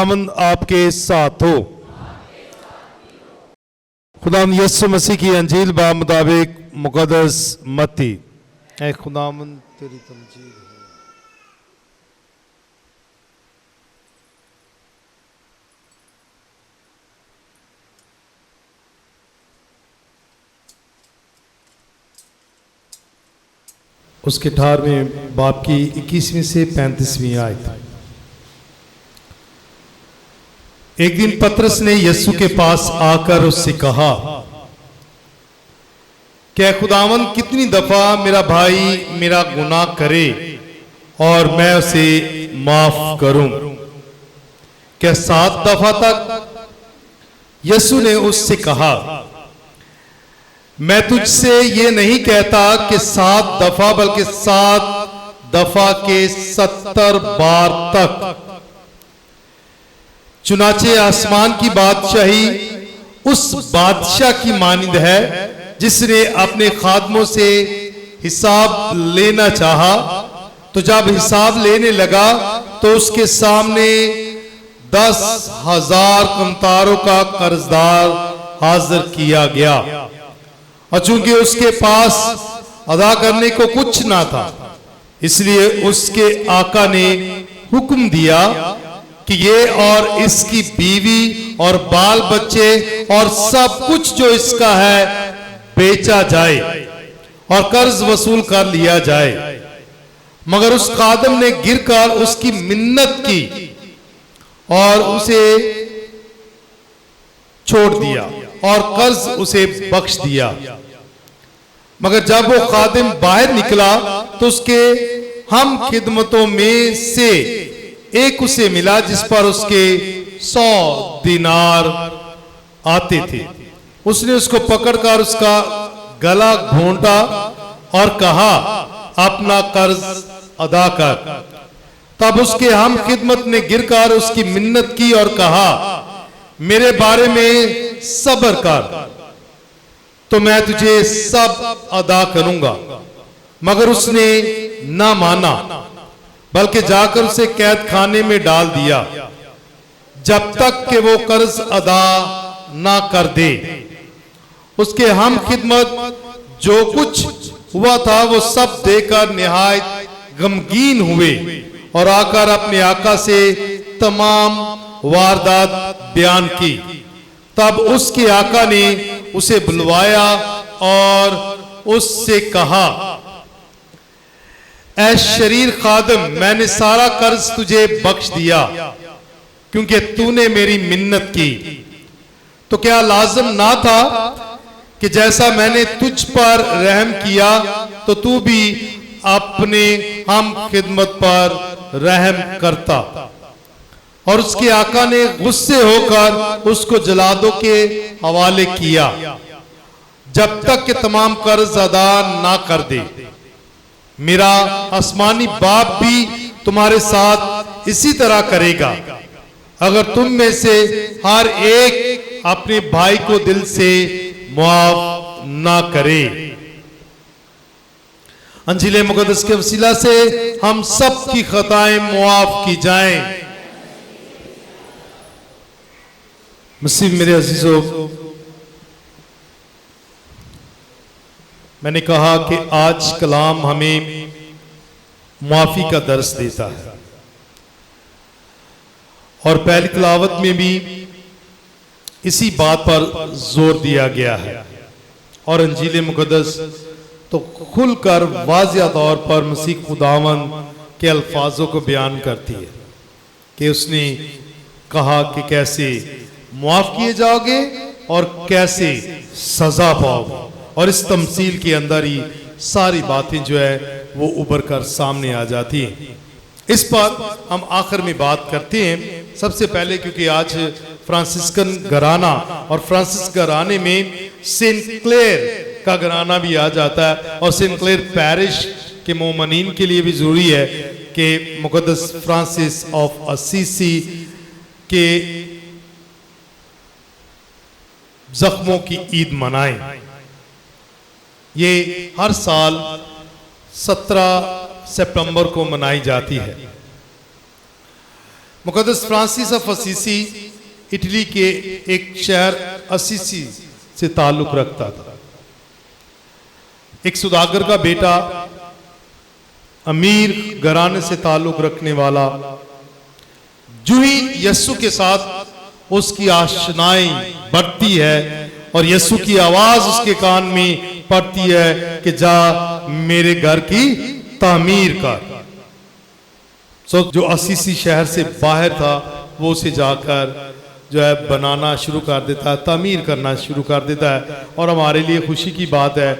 खुदावंद आपके साथ हो। खुदावंद यीशु मसीह की अंजील बा मुताबिक मुकद्दस मत्ती। ऐ खुदावंद तेरी तमजीद हो। उसके 18वें बाब की 21वीं से 35वीं आयत। एक दिन पतरस ने यीशु के पास आकर उससे कहा, क्या खुदावंद कितनी दफा मेरा भाई मेरा गुनाह करे और मैं उसे माफ करूं? क्या 7 दफा तक? यीशु ने उससे कहा, मैं तुझसे ये नहीं कहता कि 7 दफा बल्कि 7 दफा के 70 बार तक। चुनाचे आसमान की बादशाही उस बादशाह की मानिंद है जिसने अपने खादमों से हिसाब लेना चाहा, तो जब हिसाब लेने लगा तो उसके सामने 10,000 कमतारों का कर्जदार हाजिर किया गया। और चूंकि उसके पास अदा करने को कुछ ना था, इसलिए उसके आका ने हुक्म दिया कि ये और इसकी बीवी और बाल बच्चे और सब कुछ जो इसका है बेचा जाए और कर्ज वसूल कर लिया जाए। मगर उस खादम ने गिरकर उसकी मिन्नत की और उसे छोड़ दिया और कर्ज उसे बख्श दिया। मगर जब वो खादिम बाहर निकला तो उसके हम खिदमतों में से एक उसे मिला जिस पर उसके 100 दिनार आते थे। उसने उसको पकड़कर उसका गला घोंटा और कहा, अपना कर्ज अदा कर। तब उसके हम खिदमत ने गिरकर उसकी मिन्नत की और कहा, मेरे बारे में सब्र कर तो मैं तुझे सब अदा करूंगा। मगर उसने ना माना, बल्कि जाकर उसे कैद खाने में डाल दिया जब तक कि वो कर्ज अदा ना कर दे। उसके हम खिदमत जो कुछ हुआ था वो सब देकर निहायत गमगीन हुए और आकर अपने आका से तमाम वारदात बयान की। तब उसके आका ने उसे बुलवाया और उससे कहा, ऐ शरीर खादम, मैंने सारा कर्ज तुझे बख्श दिया क्योंकि तूने मेरी मिन्नत की। तो क्या लाजिम ना था कि जैसा मैंने तुझ पर रहम किया तो तू भी अपने हम खिदमत पर रहम करता? और उसके आका ने गुस्से होकर उसको जलादों के हवाले किया जब तक कि तमाम कर्ज अदा ना कर दे। मेरा आसमानी बाप भी तुम्हारे साथ इसी तरह करेगा अगर तुम में से हर एक अपने भाई को दिल से मुआफ ना करे। अंजील मुकद्दस के वसीला से हम सब की खताएं मुआफ की जाएं। मसीह मेरे अजीजों, मैंने कहा कि आज कलाम हमें मुआफी का दर्स देता है और पहली तिलावत में भी इसी बात पर जोर दिया गया है। और अंजील मुकद्दस तो खुलकर वाज़िया तौर पर मसीह खुदावंद के अल्फाजों को बयान करती है कि उसने कहा कि कैसे मुआफ किए जाओगे और कैसे सजा पाओगे। और इस तमसील के अंदर ही सारी बातें जो है वो उभर कर सामने आ जाती हैं। इस पर हम आखिर में बात करते हैं। सबसे पहले क्योंकि आज फ्रांसिस्कन घराना और फ्रांसिस घराने में सेंट क्लेयर का घराना भी आ जाता है और सेंट क्लेयर पैरिश के मोमनीन के लिए भी जरूरी है कि मुकद्दस फ्रांसिस ऑफ असीसी के जख्मों की ईद मनाएं। ये हर साल 17 सितंबर को मनाई जाती है। मुकद्दस फ्रांसिस ऑफ असीसी इटली के एक शहर असीसी से ताल्लुक रखता था। एक सुदागर का बेटा, अमीर घराने से ताल्लुक रखने वाला, जो ही यीशु के साथ उसकी आशनाई बढ़ती है और यीशु की आवाज उसके कान में पड़ती है कि जा मेरे घर की तामीर कर। जो असीसी शहर से बाहर था वो उसे जाकर जो है बनाना शुरू कर देता है, तामीर करना शुरू कर देता है। और हमारे लिए खुशी की बात है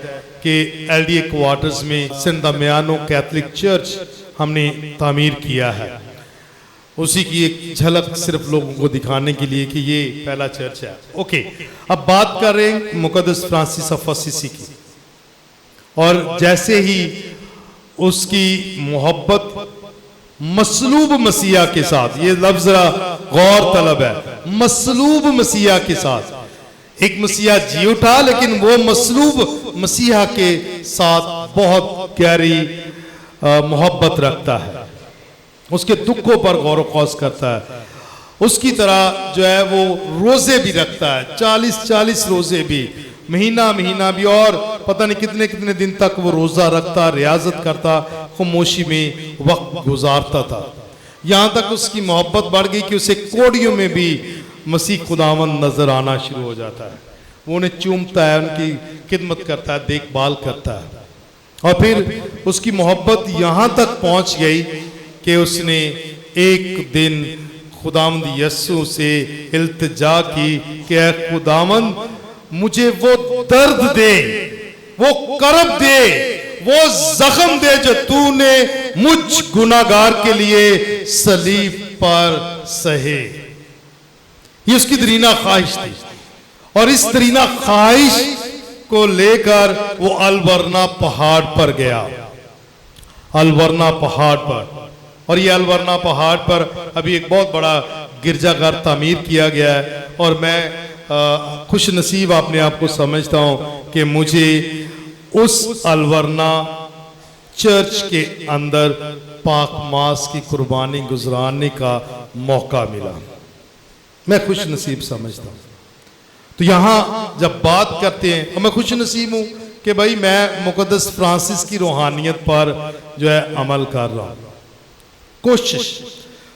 कि एलडीए क्वार्टर्स में सेंट दमियानो कैथोलिक चर्च हमने तामीर किया है। उसी की एक झलक सिर्फ लोगों को दिखाने के लिए कि ये पहला चर्च है। ओके, अब बात कर रहे हैं मुकद्दस फ्रांसिस ऑफ असीसी की। और जैसे ही उसकी मोहब्बत मसलूब मसीहा के साथ, ये लफ्ज गौर तलब है, मसलूब मसीहा के साथ, एक मसीहा जी उठा लेकिन वो मसलूब मसीहा के साथ बहुत गहरी मोहब्बत रखता है, उसके दुखों पर गौर ख़ौस करता है। उसकी तरह जो है वो रोजे भी रखता है, 40-40 रोजे भी, महीना भी, और पता नहीं कितने कितने दिन तक वो रोजा रखता, रियाजत करता, खामोशी में वक्त गुजारता था। यहाँ तक उसकी मोहब्बत बढ़ गई कि उसे कोड़ियों में भी मसीह खुदावन नजर आना शुरू हो जाता है। वो उन्हें चूमता है, उनकी खिदमत करता है, देखभाल करता है। और फिर उसकी मोहब्बत यहाँ तक पहुँच गई कि उसने एक दिन खुदावंद यीशु से इल्तिजा की कि ऐ खुदावंद मुझे वो दर्द दे, वो करब दे, वो जख्म दे जो तूने मुझ गुनाहगार के लिए सलीब पर सहे। ये उसकी दरीना ख्वाहिश थी। और इस दरीना ख्वाहिश को लेकर वो अलबरना पहाड़ पर गया, अलबरना पहाड़ पर। और ये अलबरना पहाड़ पर अभी एक बहुत बड़ा गिरजाघर तामीर किया गया है। और मैं खुश नसीब अपने आप को समझता हूं कि मुझे उस अलबरना चर्च के अंदर पाक मास की कुर्बानी गुजराने का मौका मिला। मैं खुश नसीब समझता हूं। तो यहां जब बात करते हैं, और मैं खुश नसीब हूं कि भाई मैं मुकद्दस फ्रांसिस की रूहानियत पर जो है अमल कर रहा हूं, कोशिश।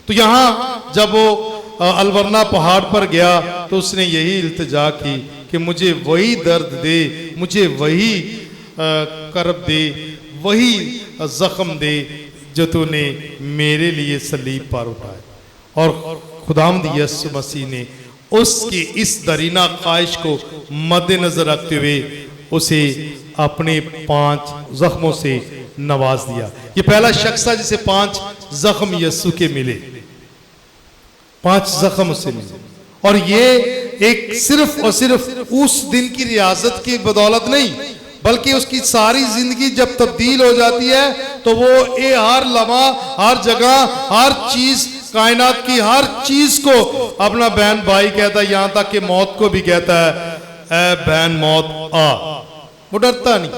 तो यहां जब वो अलबरना पहाड़ पर गया तो उसने यही इल्तिजा की कि मुझे वही दर्द दे, मुझे वही करब दे, वही जख्म दे जो तूने मेरे लिए सलीब पर उठाया। और खुदावंद यीशु मसीह ने उसकी इस दरीना ख्वाहिश को मद्देनजर रखते हुए उसे अपने 5 जख्मों से नवाज दिया। ये पहला शख्स था जिसे 5 जख्म यीशु के मिले, 5 जख्म उसे मिले। और ये एक सिर्फ और सिर्फ उस दिन की रियाजत की बदौलत नहीं, बल्कि उसकी सारी जिंदगी जब तब्दील हो जाती है तो वो ये हर लम्हा, हर जगह, हर चीज, कायनात की हर चीज को अपना बहन भाई कहता है। यहां तक कि मौत को भी कहता है, ऐ बहन मौत आ। वो डरता नहीं,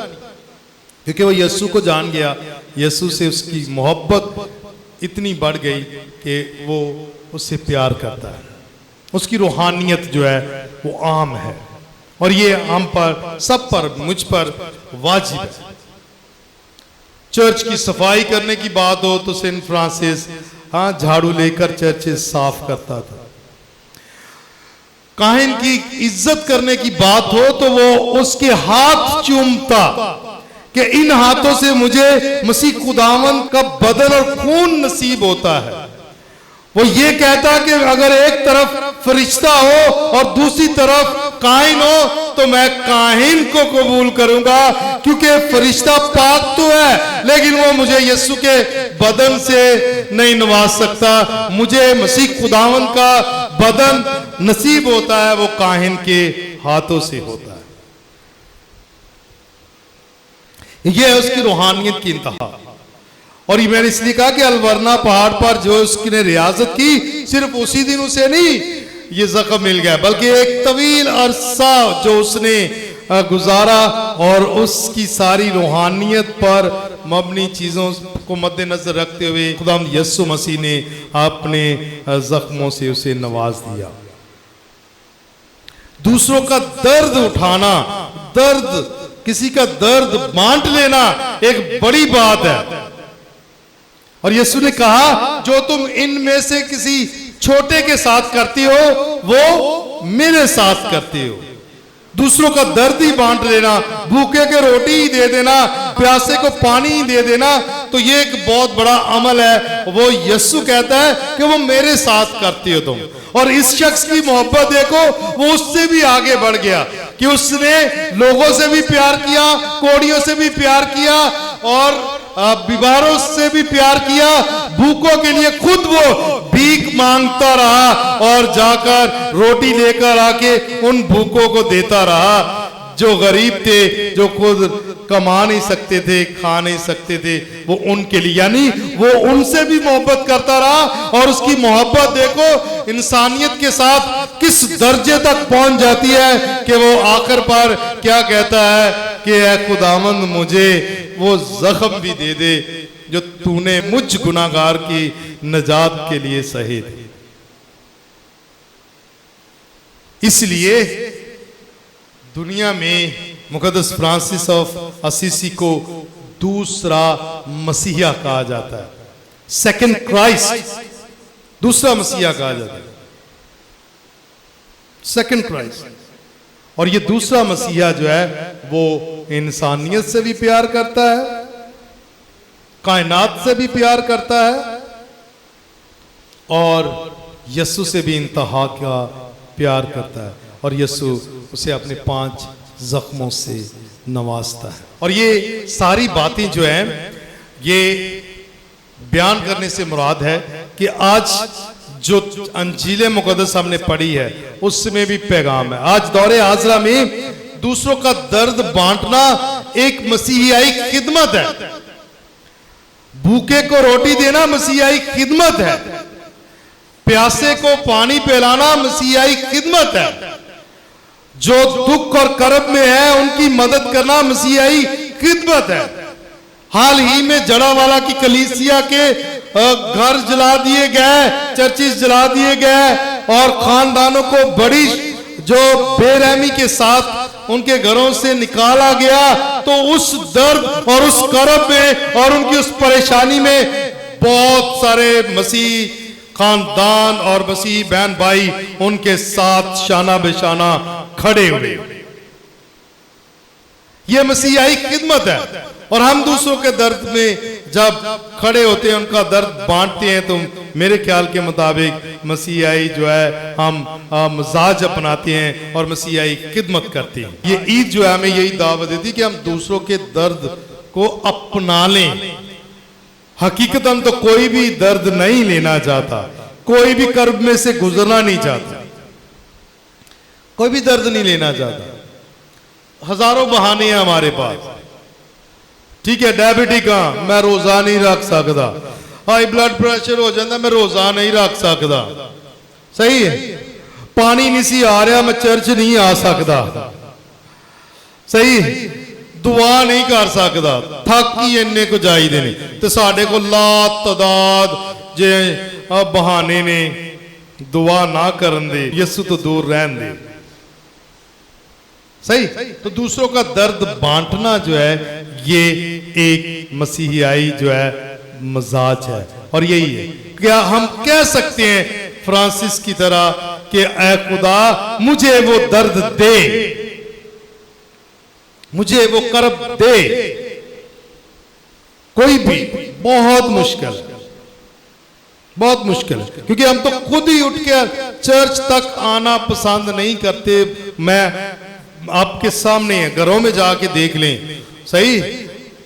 क्योंकि वो यीशु को जान गया। यीशु से उसकी मोहब्बत इतनी बढ़ गई कि वो उससे प्यार करता है। उसकी रूहानियत जो है वो आम है, और ये हम पर, सब पर, मुझ पर वाजिब है। चर्च की सफाई करने की बात हो तो सेंट फ्रांसिस झाड़ू लेकर चर्चेस साफ करता था। काहिन की इज्जत करने की बात हो तो वो उसके हाथ चूमता कि इन हाथों से मुझे मसीह खुदावन का बदन और खून नसीब होता है। वो ये कहता कि अगर एक तरफ फरिश्ता हो और दूसरी तरफ काहिन हो तो मैं काहिन को कबूल करूंगा, क्योंकि फरिश्ता पाक तो है लेकिन वो मुझे यीशु के बदन से नहीं नवाज सकता। मुझे मसीह खुदावन का बदन नसीब होता है, वो काहिन के हाथों से होता है। यह है उसकी रूहानियत की इंतहा। और ये मैंने इसलिए कहा कि अलबरना पहाड़ पर जो उसने रियाजत की, सिर्फ उसी दिन उसे नहीं ये जख्म मिल गया, बल्कि एक तवील अरसा जो उसने गुजारा और उसकी सारी रूहानियत पर मबनी चीज़ों को मद्देनजर रखते हुए खुदावंद यीशु मसीह ने अपने जख्मों से उसे नवाज दिया। दूसरों का दर्द उठाना, दर्द, किसी का दर्द बांट लेना एक बड़ी बात है। और यीशु ने कहा जो तुम इनमें से किसी छोटे के साथ करती हो वो मेरे साथ करती हो। दूसरों का दर्द ही बांट लेना, भूखे के रोटी ही दे देना, प्यासे को पानी ही दे देना, तो ये एक बहुत बड़ा अमल है। वो यीशु कहता है कि वो मेरे साथ करती हो तुम। और इस शख्स की मोहब्बत देखो, वो उससे भी आगे बढ़ गया कि उसने लोगों से भी प्यार किया, कोड़ियों से भी प्यार किया और बीमारों से भी प्यार किया। भूखों के लिए खुद वो भीख मांगता रहा और जाकर रोटी लेकर आके उन भूखों को देता रहा जो गरीब थे, जो खुद कमा नहीं सकते थे, खा नहीं सकते थे, वो उनके लिए, यानी वो उनसे भी मोहब्बत करता रहा। और उसकी मोहब्बत देखो इंसानियत के साथ किस दर्जे तक पहुंच जाती है कि वो आखिर पर क्या कहता है कि ऐ खुदावंद मुझे वो जख्म भी दे दे जो तूने मुझ गुनाहगार की नजात के लिए सहे थे। इसलिए दुनिया में मुकद्दस फ्रांसिस ऑफ असीसी को दूसरा मसीहा कहा जाता है, सेकंड क्राइस्ट, दूसरा मसीहा कहा जाता है, सेकंड क्राइस्ट। और ये दूसरा मसीहा जो है वो इंसानियत से भी प्यार करता है, कायनात से भी प्यार करता है और यीशु से भी इंतहा का प्यार करता है। और यीशु उसे अपने 5 जख्मों से नवाजता है। और ये सारी बातें जो हैं ये बयान करने से मुराद है कि आज जो अंजील मुकद्दस हमने पढ़ी है उसमें भी पैगाम है। आज दौरे हाजरा में दूसरों का दर्द बांटना एक मसीहाई खिदमत है। भूखे को रोटी देना मसीहाई खिदमत है, प्यासे को पानी पिलाना मसीहाई खिदमत है, जो दुख और कर्ब में है उनकी मदद करना मसीहाई खिदमत है। हाल ही में जड़ावाला की कलीसिया के घर जला दिए गए, चर्चिस जला दिए गए और खानदानों को बड़ी जो बेरहमी के साथ उनके घरों से निकाला गया। तो उस दर्द और उस कर्ब में और उनकी उस परेशानी में बहुत सारे मसीह खानदान और मसीह बहन भाई उनके साथ शाना बेशाना खड़े हुए। यह मसीहाई खिदमत है। और हम दूसरों के दर्द में जब खड़े होते हैं, उनका दर्द बांटते हैं, तो मेरे ख्याल के मुताबिक मसीहाई जो है हम मजाज अपनाते हैं और मसीहाई खिदमत करते हैं। ये ईद जो है हमें यही दावत देती है कि हम दूसरों के दर्द को अपना लें। हकीकतन तो कोई भी दर्द नहीं लेना चाहता, कोई भी कर्ब में से गुजरना नहीं चाहता, कोई भी दर्द नहीं लेना चाहता। हजारों बहाने हैं हमारे पास। ठीक है, डायबिटिक मैं रोजा नहीं रख सकता, हाई ब्लड प्रेशर हो जाता मैं रोजा नहीं रख सकता, सही है, पानी नहीं सी आ रहा मैं चर्च नहीं आ सकता, सही, दुआ नहीं कर सकता, थक ही इन्ने को चाहिए नहीं। तो साढ़े को लात तादाद जे बहाने ने दुआ ना करन दे, यीशु तो दूर रहन दे, सही। तो दूसरों का दर्द बांटना जो है ये एक मसीहाई जो है मजाज है। और यही है, क्या हम कह सकते हैं फ्रांसिस की तरह कि ऐ खुदा मुझे वो दर्द दे, मुझे वो कर्ब दे। कोई भी बहुत मुश्किल, बहुत मुश्किल, क्योंकि हम तो खुद ही उठ के चर्च तक आना पसंद नहीं करते। मैं आपके सामने है, घरों में जाके देख लें, सही,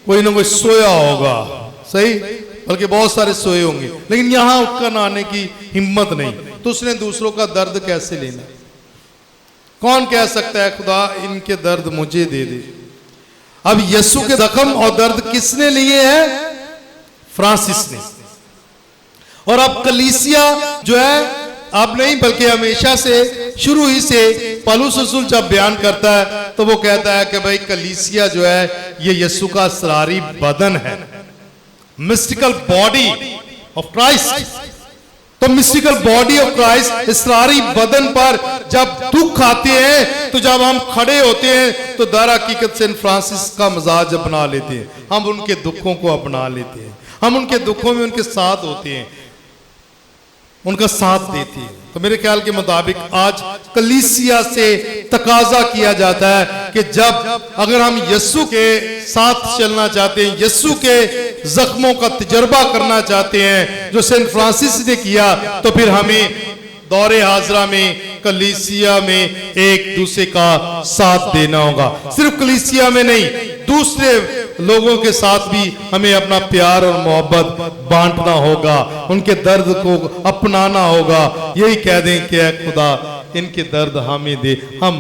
कोई ना कोई सोया होगा, सही, बल्कि बहुत सारे सोए होंगे, लेकिन यहां उठकर आने की हिम्मत नहीं। तो उसने दूसरों का दर्द कैसे लेना? कौन कह सकता है खुदा इनके दर्द मुझे दे दे? अब यीशु के जख्म और दर्द किसने लिए हैं? फ्रांसिस ने। और अब कलीसिया जो है अब नहीं बल्कि हमेशा से, शुरू ही से पौलुस रसूल जब बयान करता है तो वो कहता है कि भाई कलीसिया जो है ये यीशु का असरारी बदन है, मिस्टिकल बॉडी ऑफ क्राइस्ट। तो मिस्टिकल बॉडी ऑफ क्राइस्ट, इसरारी बदन पर जब दुख आते हैं, तो जब हम खड़े होते हैं तो दर हकीकत सेंट फ्रांसिस का मजाज अपना लेते हैं, हम उनके दुखों को अपना लेते हैं, हम उनके दुखों में उनके साथ होते हैं, उनका साथ देते हैं। तो मेरे ख्याल के मुताबिक आज कलीसिया से तकाजा किया जाता है कि जब अगर हम यीशु के साथ चलना चाहते हैं, यीशु के जख्मों का तजर्बा करना चाहते हैं जो सेंट फ्रांसिस ने किया, तो फिर हमें दौरे हाजरा में, कलीसिया में एक दूसरे का साथ देना होगा। सिर्फ कलीसिया में नहीं, दूसरे लोगों के साथ भी हमें अपना प्यार और मोहब्बत बांटना होगा, उनके दर्द को अपनाना होगा। यही कह दें कि खुदा इनके दर्द हमें दे, हम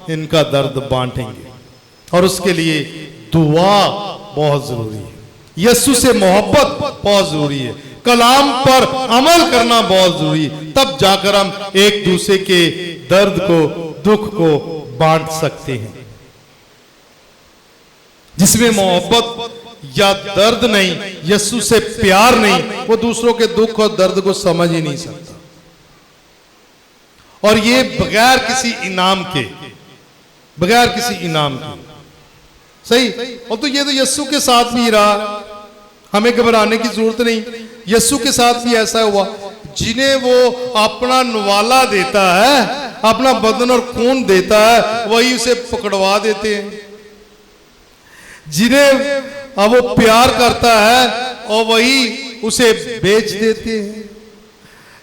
इनका दर्द बांटेंगे। और उसके लिए दुआ बहुत जरूरी है, यीशु से मोहब्बत बहुत जरूरी है, कलाम पर अमल करना बहुत जरूरी है, तब जाकर हम एक दूसरे के दर्द को, दुख को बांट सकते हैं। जिसमें मोहब्बत या दर्द नहीं, यीशु से प्यार नहीं, वो दूसरों के दुख और दर्द को समझ ही नहीं सकता। और ये बगैर किसी इनाम के, बगैर किसी इनाम के, सही। और तो ये तो यीशु के साथ भी रहा, हमें घबराने की जरूरत नहीं। यीशु के साथ भी ऐसा हुआ, जिन्हें वो अपना नवाला देता है, अपना बदन और खून देता है, वही उसे पकड़वा देते हैं। जिन्हें वो प्यार करता है और वही उसे बेच देते हैं।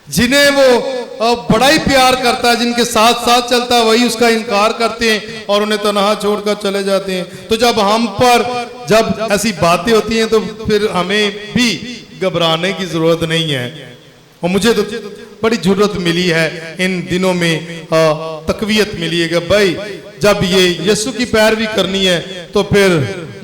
जिन्हें वो बड़ा ही प्यार करता है, जिनके साथ साथ चलता है, वही उसका इनकार करते हैं और उन्हें तन्हा छोड़कर चले जाते हैं। तो जब हम पर जब ऐसी बातें होती हैं तो फिर हमें भी घबराने की जरूरत नहीं है। और मुझे तो बड़ी जरूरत मिली है इन दिनों में, तकवीयत मिली है कि भाई जब ये यीशु की पैरवी करनी है तो फिर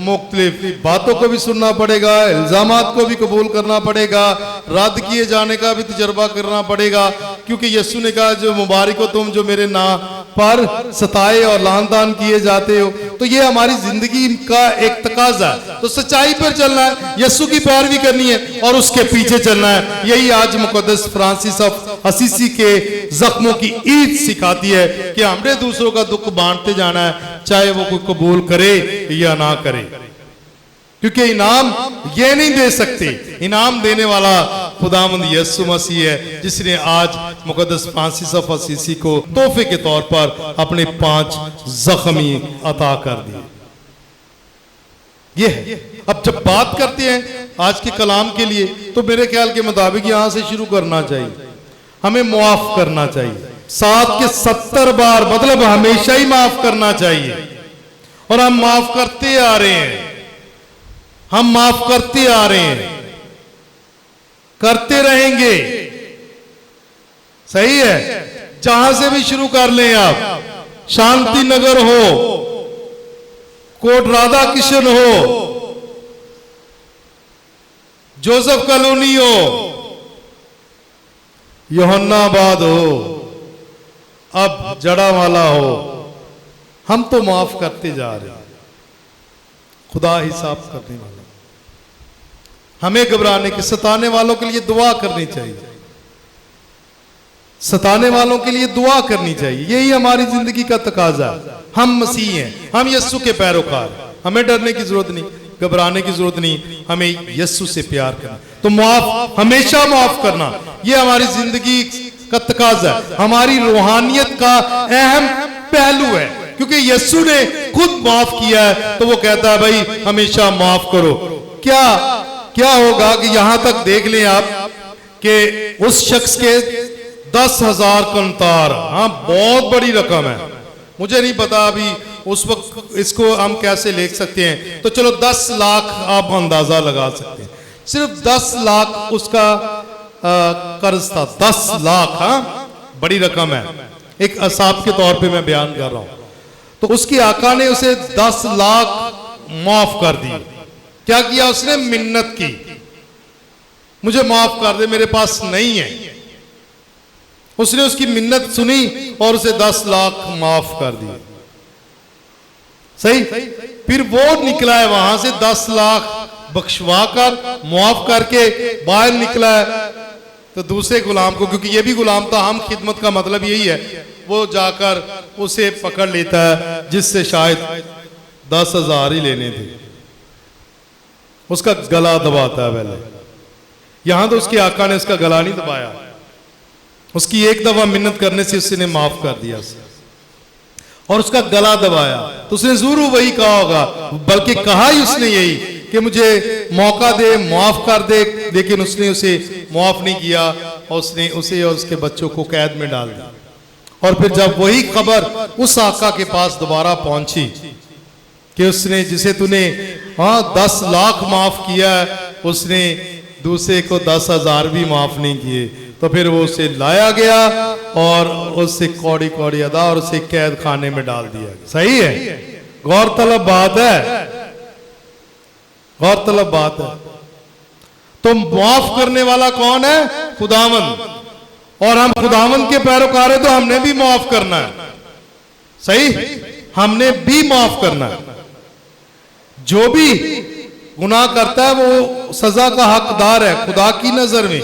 मुख्तलिफ बातों को भी सुनना पड़ेगा, इल्जामात को भी कबूल करना पड़ेगा, रद्द किए जाने का भी तजर्बा करना पड़ेगा। क्योंकि यीशु ने कहा जो मुबारक हो तुम जो मेरे नाम पर सताए और लानतान किए जाते हो। तो ये हमारी जिंदगी का एक तकाजा है। तो सच्चाई पर चलना है, यीशु की पैरवी करनी है और उसके पीछे चलना है। यही आज मुकद्दस फ्रांसिस ऑफ असीसी के जख्मों की ईद सिखाती है कि हमने दूसरों का दुख बांटते जाना है, चाहे वो कोई कबूल करे या ना करे। क्योंकि इनाम ये नहीं दे सकते, इनाम देने वाला खुदावंद यीशु मसीह है, जिसने आज मुकद्दस फ्रांसिस ऑफ असीसी को तोहफे के तौर पर अपने 5 जख्मी अता कर दिए। ये है। अब जब बात करते हैं आज के कलाम के लिए, तो मेरे ख्याल के मुताबिक यहां से शुरू करना चाहिए। हमें मुआफ करना चाहिए 7 के 70 बार, मतलब हमेशा ही माफ करना चाहिए। और हम माफ करते आ रहे हैं, हम माफ करते आ रहे हैं, करते रहेंगे। सही है। जहां से भी शुरू कर लें आप, शांति नगर हो, कोट राधा किशन हो, जोसेफ कॉलोनी हो, यूहन्नाबाद हो, अब जड़ावाला हो, हम तो माफ करते जा रहे हैं। खुदा हिसाब करने वाला। हमें घबराने के, सताने वालों के लिए दुआ करनी चाहिए, सताने वालों के लिए दुआ करनी चाहिए। यही हमारी जिंदगी का तकाजा है। हम मसीह हैं, हम यीशु के पैरोकार, हमें डरने की जरूरत नहीं, घबराने की जरूरत नहीं। हमें यीशु से प्यार करना, तो माफ, हमेशा माफ करना, यह हमारी जिंदगी का तकाजा है, हमारी रूहानियत का अहम पहलू है। क्योंकि यीशु ने खुद माफ किया है, तो वो कहता है भाई हमेशा माफ करो। क्या होगा कि यहां तक देख लें आप कि उस शख्स के 10,000 कंतार, हाँ बहुत बड़ी रकम है। मुझे नहीं पता अभी उस वक्त इसको हम कैसे लिख सकते हैं, तो चलो 10 लाख आप अंदाजा लगा सकते हैं। सिर्फ 10 लाख उसका कर्ज था, 10 लाख। हाँ बड़ी रकम है, एक असाब के तौर पे मैं बयान कर रहा हूं। तो उसकी आका ने उसे 10 लाख माफ कर दी। क्या किया उसने? मिन्नत की, मुझे माफ कर दे, मेरे पास नहीं है। उसने उसकी मिन्नत सुनी और उसे 10 लाख माफ कर दिए। सही। फिर वो निकला है वहां से 10 लाख बख्शवा कर मुआफ करके बाहर निकला है, तो दूसरे गुलाम को, क्योंकि ये भी गुलाम था, हम खिदमत का मतलब यही है, वो जाकर उसे पकड़ लेता है जिससे शायद 10,000 ही लेने थे। उसका गला दबाता है पहले। यहां तो उसके आका ने उसका गला नहीं दबाया, उसकी एक दफा मिन्नत करने से उसने माफ कर दिया उसे, और उसका गला दबाया। तो उसने जरूर वही कहा होगा, बल्कि कहा ही उसने यही कि मुझे मौका दे, माफ कर दे, लेकिन उसने उसे माफ नहीं किया और उसने उसे और उसके बच्चों को कैद में डाल दिया। और फिर जब वही खबर उस आका के पास दोबारा पहुंची कि उसने जिसे तूने 10 लाख माफ किया, उसने दूसरे को 10,000 भी माफ नहीं किए, तो फिर वो उसे लाया गया और उससे कौड़ी कौड़ी अदा और उसे कैद खाने में डाल दिया। सही है, गौरतलब बात है, गौरतलब बात है। तो माफ करने वाला कौन है? खुदावंद। और हम खुदावंद के पैरोकार हैं, तो हमने भी माफ करना है। सही, हमने भी माफ करना है। जो भी गुनाह करता है वो सजा का हकदार है खुदा की नजर में,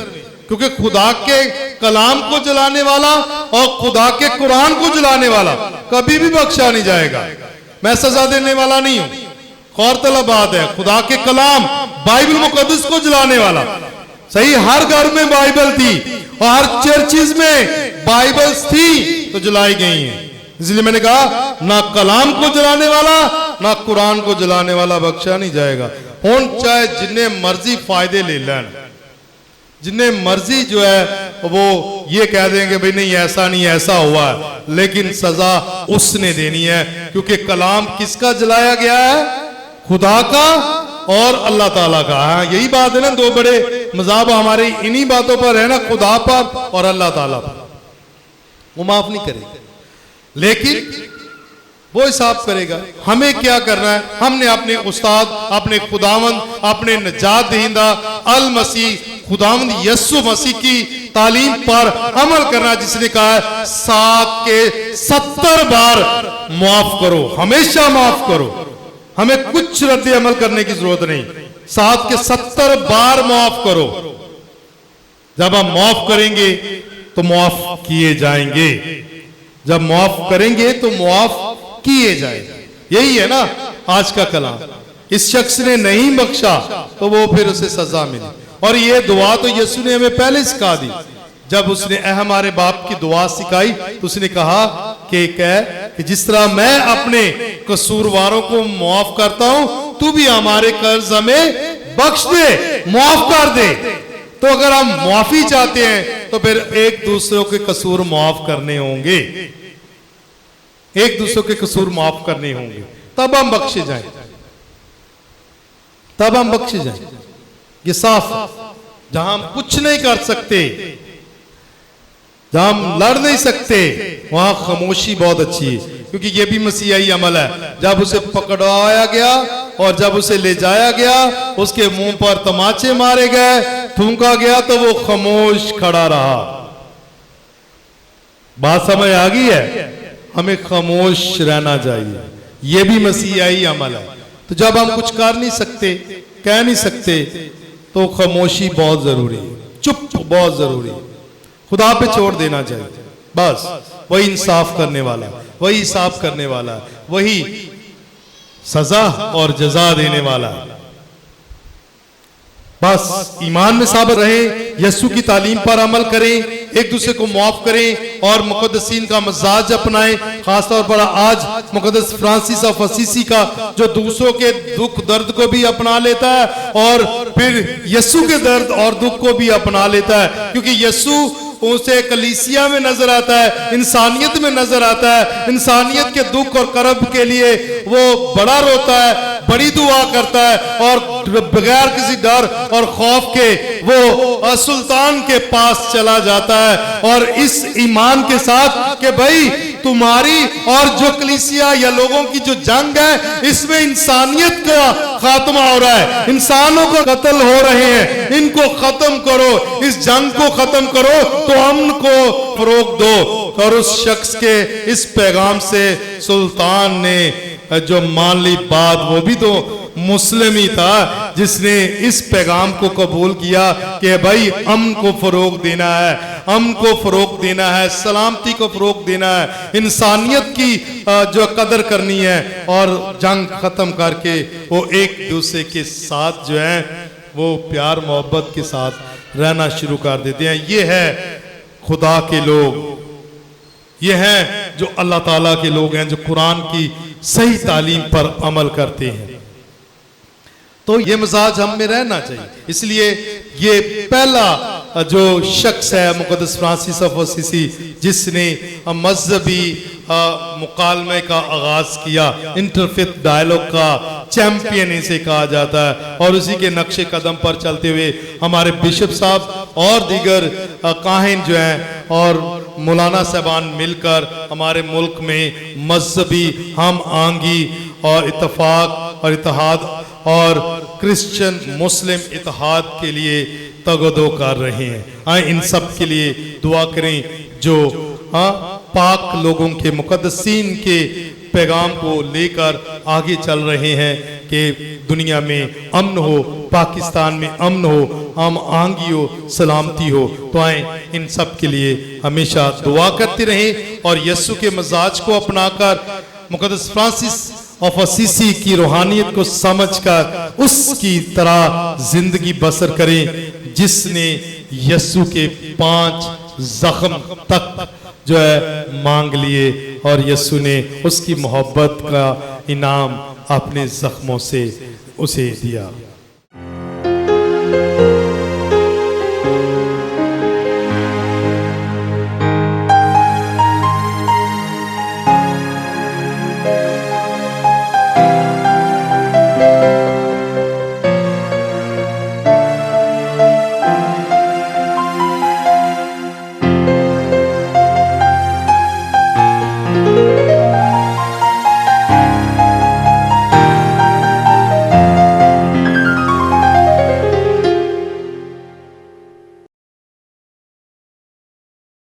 क्योंकि खुदा के कलाम को जलाने वाला और खुदा के कुरान को जलाने वाला कभी भी बख्शा नहीं जाएगा। मैं सजा देने वाला नहीं हूं। गौरतलब बात है, खुदा के कलाम बाइबल मुकद्दस को जलाने वाला। सही, हर घर में बाइबल थी और हर चर्चिज में बाइबल्स थी तो जलाई गई हैं। इसलिए मैंने कहा ना कलाम को जलाने वाला ना कुरान को जलाने वाला बख्शा नहीं जाएगा। उन चाहे जिन्हें मर्जी फायदे ले लें, जिन्हें मर्जी जो है वो ये कह देंगे भाई नहीं ऐसा नहीं ऐसा हुआ है, लेकिन सजा उसने देनी है, क्योंकि कलाम किसका जलाया गया है? खुदा का और अल्लाह ताला का। हाँ, यही बात है ना, दो बड़े मज़हब हमारे इन्हीं बातों पर है ना, खुदा पर और अल्लाह ताला पर। वो माफ नहीं करेगा, लेकिन वो हिसाब करेगा। हमें क्या करना है? हमने अपने उस्ताद, अपने खुदावंद, अपने नजात दहिंदा अल मसीह खुदावंद यीशु मसीह की तालीम पर अमल करना, जिसने कहा है 7 के 70 बार माफ करो, हमेशा माफ करो। हमें कुछ रद्द अमल करने की जरूरत नहीं, 7 के 70 बार माफ करो। जब हम माफ करेंगे तो माफ किए जाएंगे, जब माफ करेंगे तो माफ किए जाएंगे। यही है ना आज का कलाम। इस शख्स ने नहीं बख्शा तो वो फिर उसे सजा मिली। और ये दुआ तो यीशु ने हमें पहले सिखा दी। जब उसने हमारे बाप की दुआ सिखाई तो उसने कहा कि जिस तरह मैं अपने कसूरवारों को माफ करता हूं, तू भी हमारे कर्ज हमें बख्श दे, माफ कर दे। तो अगर हम माफी चाहते हैं तो फिर एक दूसरे के कसूर माफ करने होंगे, एक दूसरे के कसूर माफ करने होंगे, तब हम बख्शे जाएं, तब हम बख्शे जाएं। ये साफ, जहां हम कुछ नहीं कर सकते, जहां हम लड़ नहीं सकते, वहां खामोशी बहुत अच्छी है, क्योंकि ये भी मसीहाई अमल है। जब उसे पकड़वाया गया और जब उसे ले जाया गया, उसके मुंह पर तमाचे मारे गए, थूका गया, तो वो खामोश खड़ा रहा। बात समझ आ गई है? हमें खामोश रहना चाहिए, यह भी मसीहाई अमल है। तो जब हम कुछ कर नहीं सकते, कह नहीं सकते, तो खामोशी बहुत जरूरी है, चुप बहुत जरूरी है। खुदा पे छोड़ देना चाहिए, बस वही इंसाफ करने वाला, वही हिसाब करने वाला, वही सजा और जजा देने वाला। बस ईमान में साबित रहे, यीशु की तालीम पर अमल करें, एक दूसरे को माफ करें और मुकद्दसीन का मजाज अपनाएं। खासतौर पर आज मुकद्दस फ्रांसिस ऑफ असीसी का, जो दूसरों के दुख दर्द को भी अपना लेता है और फिर यीशु के दर्द और दुख को भी अपना लेता है, क्योंकि यीशु उसे कलीसिया में नजर आता है, इंसानियत में नजर आता है। इंसानियत के दुख और करब के लिए वो बड़ा रोता है, बड़ी दुआ करता है और बगैर किसी डर और खौफ के वो सुल्तान के पास चला जाता है और इस ईमान के साथ कि भाई तुम्हारी और जो कलीसिया या लोगों की जो जंग है इसमें इंसानियत का खात्मा हो रहा है, इंसानों को कत्ल हो रहे हैं, इनको खत्म करो, इस जंग को खत्म करो, तो अमन को फरोग दो। और उस शख्स के इस पैगाम से सुल्तान ने जो मान ली बात, वो भी तो मुस्लिम ही था जिसने इस पैगाम को कबूल किया कि भाई अमन को फरोग देना है, अमन को फरोग देना है, सलामती को फरोग देना है, इंसानियत की जो कदर करनी है और जंग खत्म करके वो एक दूसरे के साथ जो है वो प्यार मोहब्बत के साथ रहना शुरू कर देते हैं। ये है खुदा के लोग, ये हैं जो अल्लाह ताला के लोग हैं, जो कुरान की सही तालीम पर अमल करते हैं। तो ये मिजाज हम में रहना चाहिए। इसलिए ये पहला जो शख्स है मुक़द्दस फ्रांसिस ऑफ असीसी जिसने मजहबी मुकालमे का आगाज किया, इंटरफेथ डायलॉग का चैंपियन इसे कहा जाता है, और उसी के नक्शे कदम पर चलते हुए हमारे बिशप साहब और दीगर काहिन जो हैं और मौलाना साहबान मिलकर हमारे मुल्क में मजहबी हम आंगी और इत्तेफाक और इत्तेहाद और क्रिश्चियन मुस्लिम इत्तेहाद के लिए तगदो कर रहे हैं। आए इन सब के लिए दुआ करें जो पाक लोगों के मुक़द्दसीन के पैगाम को लेकर आगे चल रहे हैं कि दुनिया में अमन हो, पाकिस्तान में अमन हो, हम आंगी हो, सलामती हो। तो आए इन सब के लिए हमेशा दुआ करते रहें और यीशु के मजाज को अपनाकर मुक़द्दस फ्रांसिस ऑफ असीसी की रूहानियत को समझकर उसकी तरह जिंदगी बसर करें जिसने यीशु के 5 जख्म तक जो है मांग लिए और यीशु ने उसकी मोहब्बत का इनाम अपने जख्मों से उसे दिया।